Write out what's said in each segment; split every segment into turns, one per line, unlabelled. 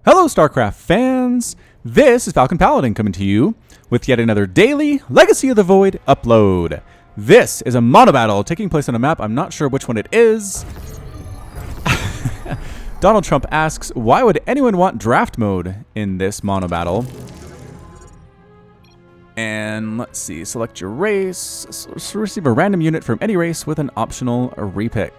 Hello, StarCraft fans! This is Falcon Paladin coming to you with yet another daily Legacy of the Void upload. This is a Monobattle taking place on a map. I'm not sure which one it is. Donald Trump asks, why would anyone want draft mode in this Monobattle? And let's see, select your race. Receive a random unit from any race with an optional repick.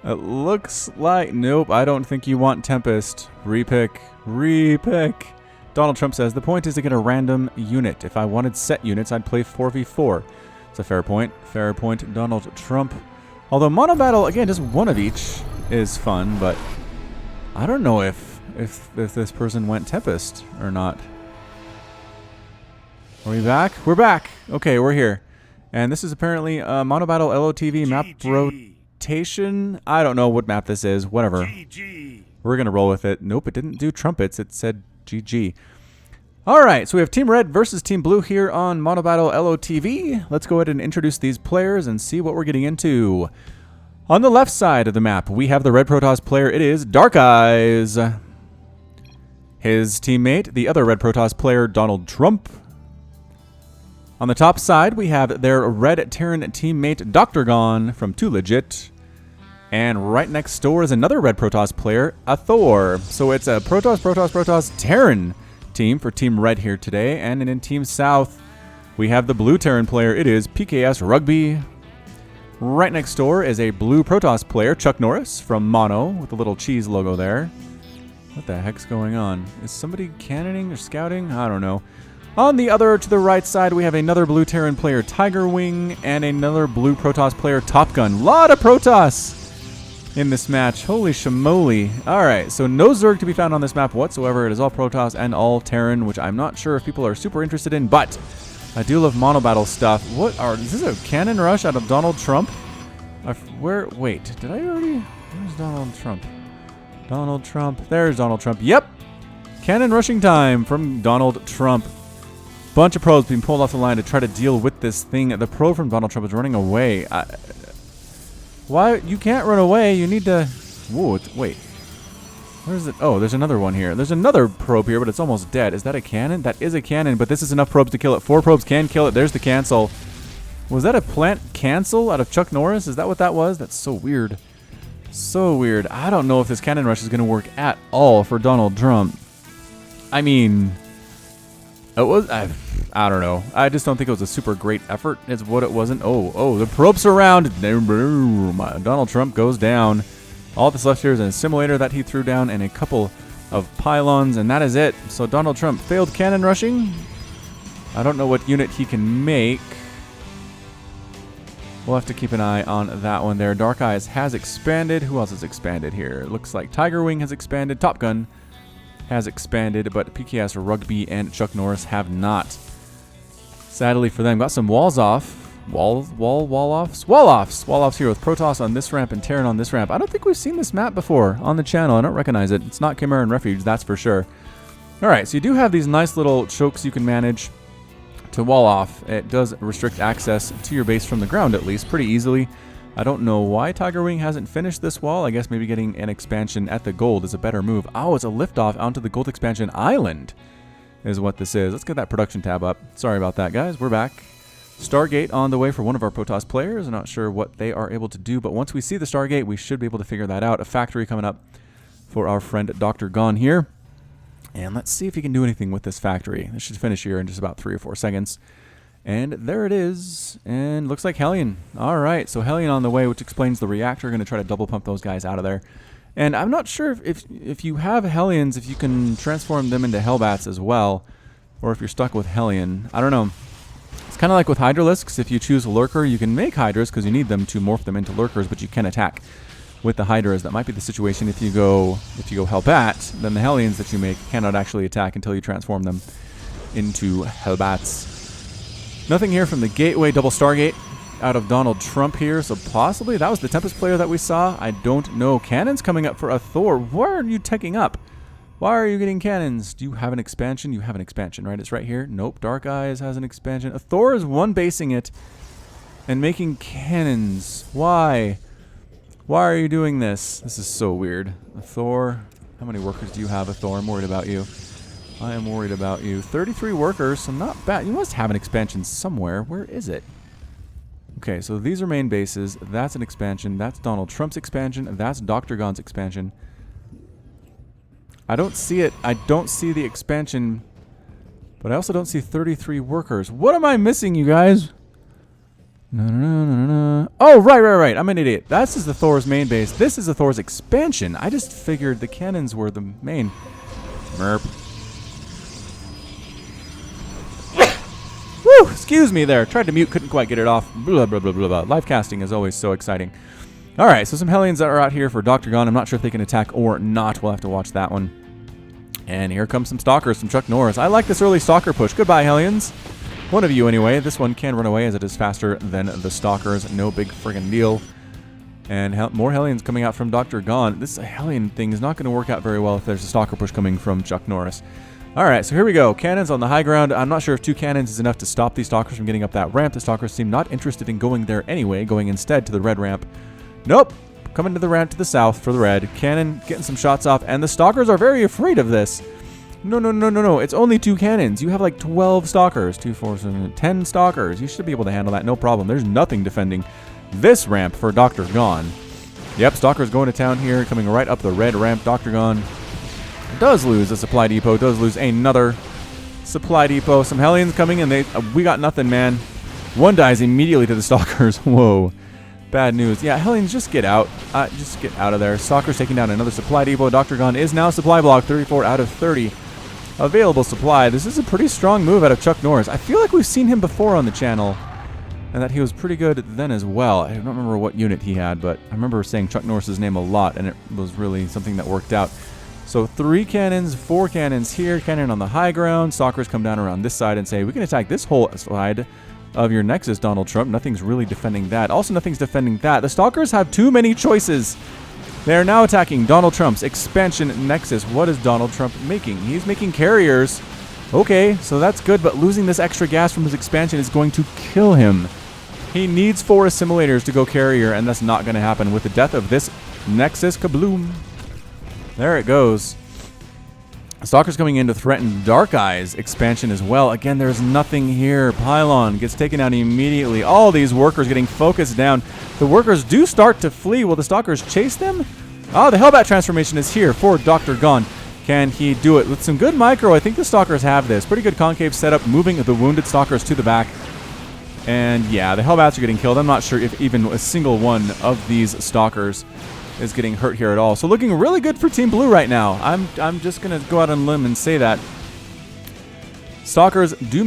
It looks like... Nope, I don't think you want Tempest. Repick. Repick. Donald Trump says, the point is to get a random unit. If I wanted set units, I'd play 4v4. It's a fair point. Fair point, Donald Trump. Although Monobattle, again, just one of each is fun, but I don't know if this person went Tempest or not. Are we back? We're back. Okay, we're here. And this is apparently a Monobattle LOTV map rotation. I don't know what map this is. Whatever. We're going to roll with it. Nope, it didn't do trumpets. It said GG. Alright, so we have Team Red versus Team Blue here on Monobattle LOTV. Let's go ahead and introduce these players and see what we're getting into. On the left side of the map, we have the Red Protoss player. It is Dark Eyes. His teammate, the other Red Protoss player, Donald Trump. On the top side, we have their Red Terran teammate, Dr. Gon from Too Legit. And right next door is another Red Protoss player, a Thor. So it's a Protoss Terran team for Team Red here today. And in Team South, we have the Blue Terran player. It is PKS Rugby. Right next door is a Blue Protoss player, Chuck Norris from Mono, with the little cheese logo there. What the heck's going on? Is somebody cannoning or scouting? I don't know. On the other, to the right side, we have another Blue Terran player, Tiger Wing, and another Blue Protoss player, Top Gun. Lot of Protoss in this match. Holy shamoly. Alright, so no Zerg to be found on this map whatsoever. It is all Protoss and all Terran, which I'm not sure if people are super interested in, but I do love Monobattle stuff. Is this a cannon rush out of Donald Trump? Wait, did I already? Where's Donald Trump? Donald Trump. There's Donald Trump. Yep. Cannon rushing time from Donald Trump. Bunch of probes being pulled off the line to try to deal with this thing. The probe from Donald Trump is running away. Why? You can't run away. You need to... Whoa, wait. Where is it? Oh, there's another one here. There's another probe here, but it's almost dead. Is that a cannon? That is a cannon, but this is enough probes to kill it. 4 probes can kill it. There's the cancel. Was that a plant cancel out of Chuck Norris? Is that what that was? That's so weird. So weird. I don't know if this cannon rush is going to work at all for Donald Trump. I mean... It was, I don't know. I just don't think it was a super great effort. It's what it wasn't. Oh, the probes around. Donald Trump goes down. All that's left here is an assimilator that he threw down and a couple of pylons, and that is it. So Donald Trump failed cannon rushing. I don't know what unit he can make. We'll have to keep an eye on that one there. Dark Eyes has expanded. Who else has expanded here? It looks like Tiger Wing has expanded. Top Gun has expanded, but PKS Rugby and Chuck Norris have not. Sadly for them, got some walls off. Wall-offs here with Protoss on this ramp and Terran on this ramp. I don't think we've seen this map before on the channel. I don't recognize it. It's not Chimera and Refuge, that's for sure. Alright, so you do have these nice little chokes you can manage to wall off. It does restrict access to your base from the ground, at least, pretty easily. I don't know why Tiger Wing hasn't finished this wall. I guess maybe getting an expansion at the gold is a better move. Oh, it's a liftoff onto the gold expansion island is what this is. Let's get that production tab up. Sorry about that, guys. We're back. Stargate on the way for one of our Protoss players. I'm not sure what they are able to do, but once we see the Stargate, we should be able to figure that out. A factory coming up for our friend Dr. Gon here. And let's see if he can do anything with this factory. This should finish here in just about 3 or 4 seconds. And there it is, and looks like Hellion. Alright, so Hellion on the way, which explains the reactor. Going to try to double pump those guys out of there. And I'm not sure if you have Hellions, if you can transform them into Hellbats as well, or if you're stuck with Hellion. I don't know. It's kind of like with Hydralisks. If you choose a Lurker, you can make Hydras because you need them to morph them into Lurkers, but you can attack with the Hydras. That might be the situation if you go Hellbat, then the Hellions that you make cannot actually attack until you transform them into Hellbats. Nothing here from the Gateway double Stargate out of Donald Trump here, so possibly that was the Tempest player that we saw. I don't know. Cannons coming up for a Thor. Why are you teching up? Why are you getting cannons? Do you have an expansion? You have an expansion, right? It's right here. Nope. Dark Eyes has an expansion. A Thor is one basing it and making cannons. Why? Why are you doing this? This is so weird. A Thor. How many workers do you have, a Thor? I'm worried about you. I am worried about you. 33 workers, so not bad. You must have an expansion somewhere. Where is it? Okay, so these are main bases. That's an expansion. That's Donald Trump's expansion. That's Dr. Gon's expansion. I don't see it. I don't see the expansion, but I also don't see 33 workers. What am I missing, you guys? No. Oh, right. I'm an idiot. This is the Thor's main base. This is the Thor's expansion. I just figured the cannons were the main. Merp. Woo! Excuse me there. Tried to mute, couldn't quite get it off. Blah, blah, blah, blah, blah. Live casting is always so exciting. All right, so some Hellions that are out here for Dr. Gon. I'm not sure if they can attack or not. We'll have to watch that one. And here comes some Stalkers from Chuck Norris. I like this early Stalker push. Goodbye, Hellions. One of you, anyway. This one can run away as it is faster than the Stalkers. No big friggin' deal. And more Hellions coming out from Dr. Gon. This Hellion thing is not going to work out very well if there's a Stalker push coming from Chuck Norris. Alright, so here we go. Cannons on the high ground. I'm not sure if 2 cannons is enough to stop these Stalkers from getting up that ramp. The Stalkers seem not interested in going there anyway, going instead to the red ramp. Nope. Coming to the ramp to the south for the red. Cannon getting some shots off, and the Stalkers are very afraid of this. No. It's only 2 cannons. You have like 12 Stalkers. 2, 4, 7, 10 Stalkers. You should be able to handle that, no problem. There's nothing defending this ramp for Dr. Gon. Yep, Stalkers going to town here, coming right up the red ramp. Dr. Gon does lose a supply depot, does lose another supply depot. Some Hellions coming in. We got nothing, man. One dies immediately to the Stalkers. Whoa. Bad news. Yeah, Hellions, just get out. Just get out of there. Stalkers taking down another supply depot. Dr. Gon is now supply block. 34 out of 30 available supply. This is a pretty strong move out of Chuck Norris. I feel like we've seen him before on the channel, and that he was pretty good then as well. I don't remember what unit he had, but I remember saying Chuck Norris's name a lot, and it was really something that worked out. So 3 cannons, 4 cannons here, cannon on the high ground. Stalkers come down around this side and say, we can attack this whole side of your Nexus, Donald Trump. Nothing's really defending that. Also, nothing's defending that. The Stalkers have too many choices. They are now attacking Donald Trump's expansion Nexus. What is Donald Trump making? He's making carriers. Okay, so that's good, but losing this extra gas from his expansion is going to kill him. He needs 4 assimilators to go carrier, and that's not going to happen with the death of this Nexus. Kabloom. There it goes. Stalkers coming in to threaten Dark Eye's expansion as well. Again, there's nothing here. Pylon gets taken out immediately. All these workers getting focused down. The workers do start to flee. Will the Stalkers chase them? Oh, the Hellbat transformation is here for Dr. Gon. Can he do it? With some good micro, I think the Stalkers have this. Pretty good concave setup, moving the wounded Stalkers to the back. And yeah, the Hellbats are getting killed. I'm not sure if even a single one of these Stalkers is getting hurt here at all. So looking really good for Team Blue right now. I'm just going to go out on a limb and say that. Stalkers do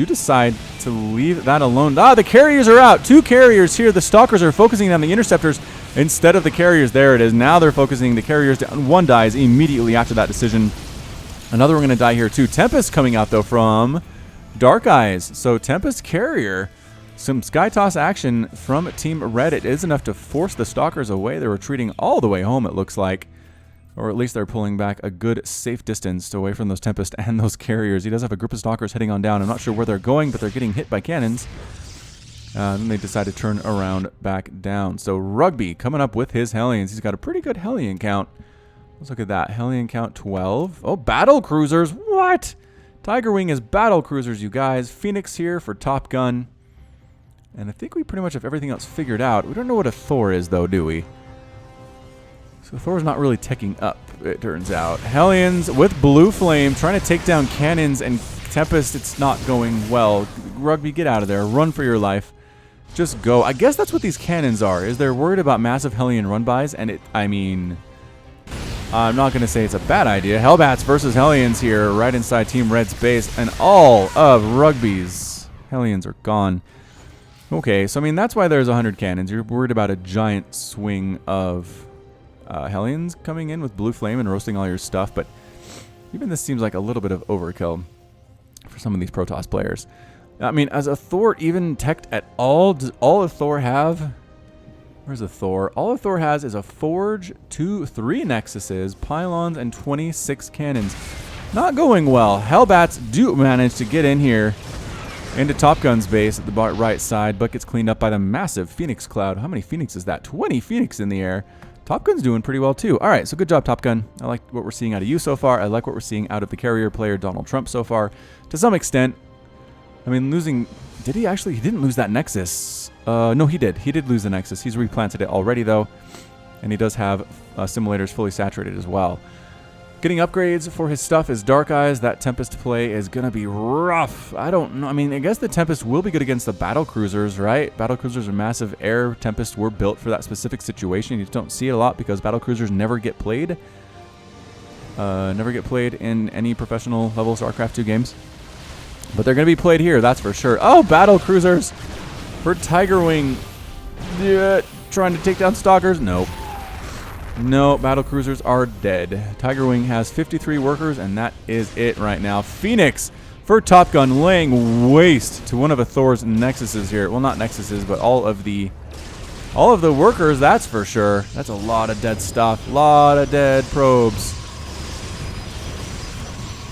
decide to leave that alone. The carriers are out. 2 carriers here. The Stalkers are focusing on the interceptors instead of the carriers. There it is. Now they're focusing the carriers down. 1 dies immediately after that decision. Another one going to die here too. Tempest coming out though from Dark Eyes. So Tempest carrier. Some Skytoss action from Team Red. It is enough to force the Stalkers away. They're retreating all the way home, it looks like. Or at least they're pulling back a good safe distance away from those Tempest and those carriers. He does have a group of Stalkers heading on down. I'm not sure where they're going, but they're getting hit by cannons. Then they decide to turn around back down. So Rugby coming up with his Hellions. He's got a pretty good Hellion count. Let's look at that. Hellion count 12. Oh, battle cruisers. What? Tiger Wing is battle cruisers, you guys. Phoenix here for Top Gun. And I think we pretty much have everything else figured out. We don't know what a Thor is, though, do we? So Thor's not really teching up, it turns out. Hellions with Blue Flame trying to take down cannons and Tempest. It's not going well. Rugby, get out of there. Run for your life. Just go. I guess that's what these cannons are, is they're worried about massive Hellion run-bys. And I'm not going to say it's a bad idea. Hellbats versus Hellions here right inside Team Red's base. And all of Rugby's Hellions are gone. Okay, so I mean, that's why there's 100 cannons. You're worried about a giant swing of Hellions coming in with Blue Flame and roasting all your stuff, but even this seems like a little bit of overkill for some of these Protoss players. I mean, as a Thor even teched at all, does all a Thor have? Where's a Thor? All a Thor has is a Forge, 3 Nexuses, Pylons, and 26 cannons. Not going well. Hellbats do manage to get in here Into Top Gun's base at the right side, but gets cleaned up by the massive Phoenix cloud. How many Phoenix is that? 20 Phoenix in the air. Top Gun's doing pretty well too. All right, so good job, Top Gun. I like what we're seeing out of you so far. I like what we're seeing out of the carrier player, Donald Trump, so far. To some extent, I mean, losing... Did he actually? He didn't lose that Nexus. No, he did. He did lose the Nexus. He's replanted it already, though. And he does have simulators fully saturated as well. Getting upgrades for his stuff is Dark Eyes. That Tempest play is going to be rough. I don't know. I mean, I guess the Tempest will be good against the battle cruisers, right? Battle cruisers are massive. Air Tempests were built for that specific situation. You just don't see it a lot because battle cruisers never get played. Never get played in any professional level StarCraft 2 games. But they're going to be played here, that's for sure. Oh, battle cruisers for Tiger Wing. Yeah, trying to take down stalkers? Nope. No, battle cruisers are dead. Tiger Wing has 53 workers, and that is it right now. Phoenix for Top Gun, laying waste to one of Thor's nexuses here. Well, not nexuses, but all of the workers, that's for sure. That's a lot of dead stuff. A lot of dead probes.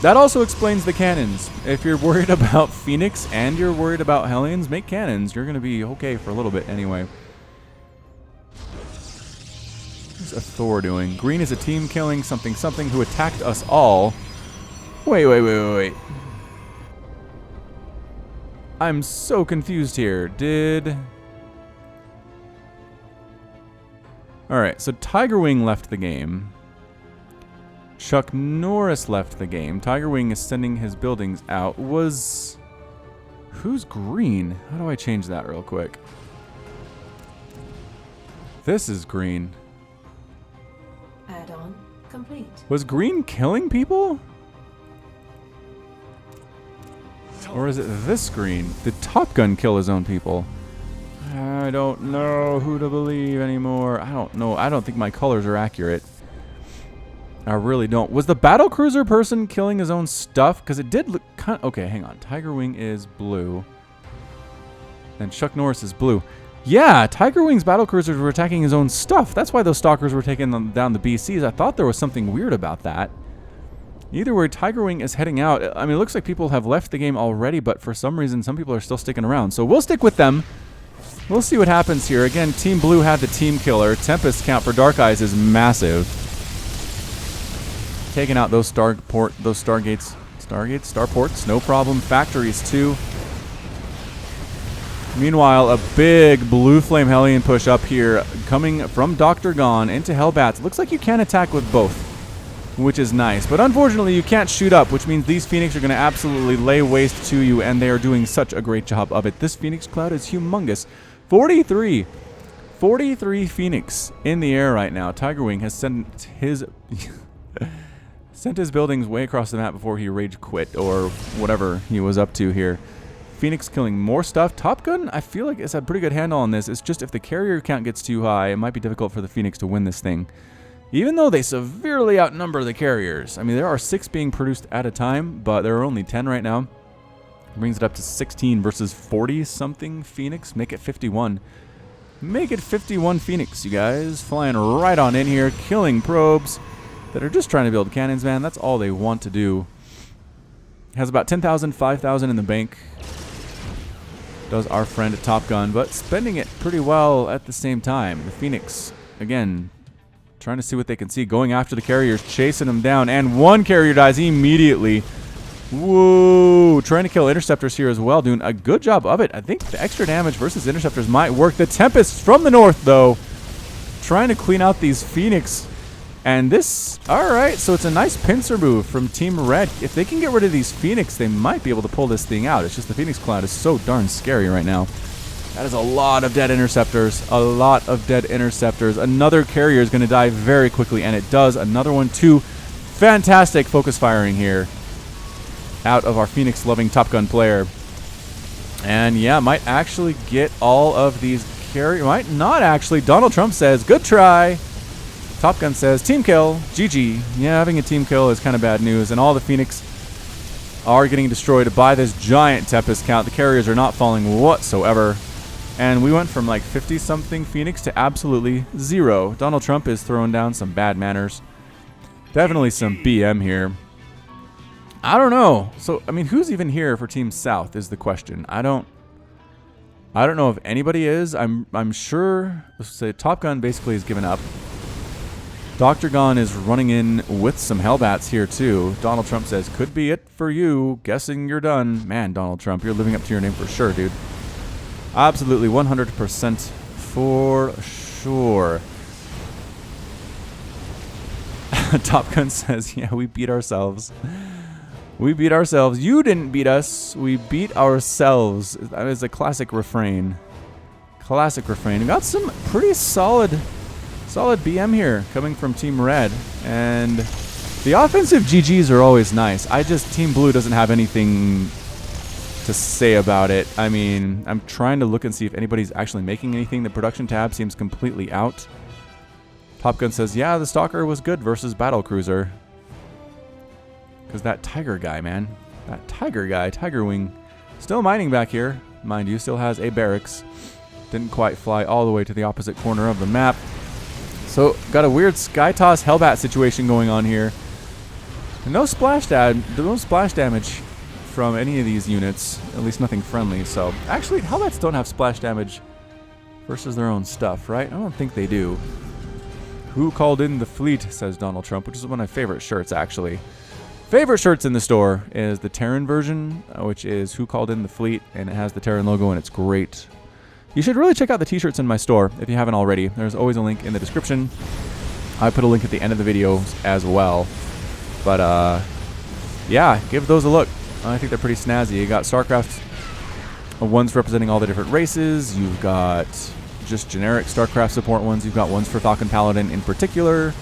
That also explains the cannons. If you're worried about Phoenix and you're worried about Hellions, make cannons. You're going to be okay for a little bit anyway. What's a Thor doing? Green is a team killing something who attacked us all. Wait. I'm so confused here. Alright, so Tiger Wing left the game. Chuck Norris left the game. Tiger Wing is sending his buildings out. Who's green? How do I change that real quick? This is green.
Add-on complete.
Was green killing people? Or is it this green? Did Top Gun kill his own people? I don't know who to believe anymore. I don't know. I don't think my colors are accurate. I really don't. Was the battlecruiser person killing his own stuff? Because it did look kind of... Okay, hang on. Tiger Wing is blue. And Chuck Norris is blue. Yeah, Tiger Wing's battlecruisers were attacking his own stuff. That's why those stalkers were taking them down the BCs. I thought there was something weird about that. Either way, Tiger Wing is heading out. I mean, it looks like people have left the game already, but for some reason, some people are still sticking around. So we'll stick with them. We'll see what happens here. Again, Team Blue had the team killer. Tempest count for Dark Eyes is massive. Taking out those starports, no problem. Factories too. Meanwhile, a big blue flame Hellion push up here, coming from Dr. Gone into Hellbats. Looks like you can attack with both, which is nice. But unfortunately, you can't shoot up, which means these Phoenix are going to absolutely lay waste to you, and they are doing such a great job of it. This Phoenix cloud is humongous. 43 Phoenix in the air right now. Tiger Wing has sent his... sent his buildings way across the map before he rage quit, or whatever he was up to here. Phoenix killing more stuff. Top Gun, I feel like it's a pretty good handle on this. It's just if the carrier count gets too high, it might be difficult for the Phoenix to win this thing. Even though they severely outnumber the carriers. I mean, there are 6 being produced at a time, but there are only 10 right now. Brings it up to 16 versus 40-something Phoenix. Make it 51. Make it 51 Phoenix, you guys. Flying right on in here, killing probes that are just trying to build cannons, man. That's all they want to do. Has about 10,000, 5,000 in the bank. Does our friend at Top Gun, but spending it pretty well at the same time. The Phoenix, again, trying to see what they can see. Going after the carriers, chasing them down, and one carrier dies immediately. Whoa, trying to kill interceptors here as well, doing a good job of it. I think the extra damage versus interceptors might work. The Tempests from the north, though, trying to clean out these Phoenix. And this, alright, so it's a nice pincer move from Team Red. If they can get rid of these Phoenix, they might be able to pull this thing out. It's just the Phoenix Cloud is so darn scary right now. That is a lot of dead interceptors. A lot of dead interceptors. Another carrier is going to die very quickly, and it does. Another one, too. Fantastic focus firing here out of our Phoenix-loving Top Gun player. And, yeah, might actually get all of these carriers. Might not actually. Donald Trump says, good try. Top Gun says, team kill, GG. Yeah, having a team kill is kind of bad news, and all the Phoenix are getting destroyed by this giant Tempest count. The carriers are not falling whatsoever, and we went from like 50-something Phoenix to absolutely 0. Donald Trump is throwing down some bad manners. Definitely some BM here. I don't know. So, I mean, who's even here for Team South is the question. I don't know if anybody is. I'm sure, let's say Top Gun basically has given up. Dr. Gon is running in with some Hellbats here too. Donald Trump says, could be it for you. Guessing you're done. Man, Donald Trump, you're living up to your name for sure, dude. Absolutely, 100% for sure. Top Gun says, yeah, we beat ourselves. We beat ourselves. You didn't beat us. We beat ourselves. That is a classic refrain. Classic refrain. We got some pretty solid BM here coming from Team Red. And the offensive GGs are always nice. Team Blue doesn't have anything to say about it. I mean, I'm trying to look and see if anybody's actually making anything. The production tab seems completely out. Top Gun says, yeah, the Stalker was good versus Battle Cruiser. Because that Tiger guy, man. That Tiger guy, Tiger Wing. Still mining back here. Mind you, still has a barracks. Didn't quite fly all the way to the opposite corner of the map. So, got a weird Skytoss Hellbat situation going on here. And no splash damage from any of these units. At least nothing friendly. So, actually, Hellbats don't have splash damage versus their own stuff, right? I don't think they do. Who called in the fleet, says Donald Trump, which is one of my favorite shirts, actually. Favorite shirts in the store is the Terran version, which is Who Called in the Fleet, and it has the Terran logo, and it's great. You should really check out the t-shirts in my store if you haven't already. There's always a link in the description. I put a link at the end of the video as well. But, yeah, give those a look. I think they're pretty snazzy. You got StarCraft ones representing all the different races. You've got just generic StarCraft support ones. You've got ones for Falcon Paladin in particular.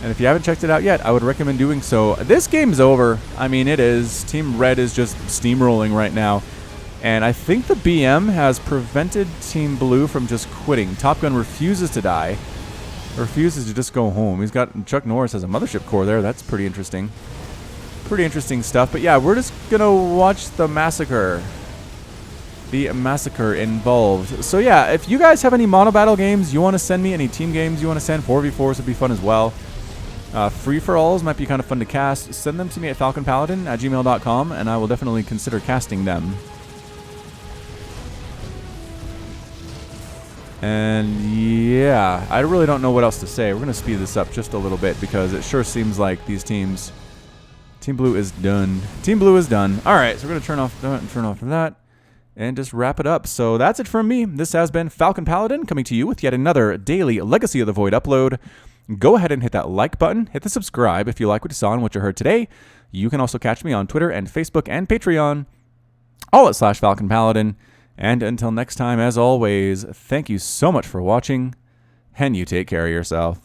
And if you haven't checked it out yet, I would recommend doing so. This game's over. I mean, it is. Team Red is just steamrolling right now. And I think the BM has prevented Team Blue from just quitting. Top Gun refuses to die. Refuses to just go home. He's got Chuck Norris has a mothership core there. That's pretty interesting. Pretty interesting stuff. But yeah, we're just going to watch the massacre. The massacre involved. So yeah, if you guys have any Monobattle games you want to send me, any team games you want to send, 4v4s would be fun as well. Free-for-alls might be kind of fun to cast. Send them to me at falconpaladin@gmail.com, and I will definitely consider casting them. And yeah, I really don't know what else to say. We're going to speed this up just a little bit because it sure seems like these teams... Team Blue is done. Team Blue is done. All right, so we're going to turn off that and just wrap it up. So that's it from me. This has been Falcon Paladin coming to you with yet another daily Legacy of the Void upload. Go ahead and hit that like button. Hit the subscribe if you like what you saw and what you heard today. You can also catch me on Twitter and Facebook and Patreon, all at /Falcon Paladin. And until next time, as always, thank you so much for watching, and you take care of yourself.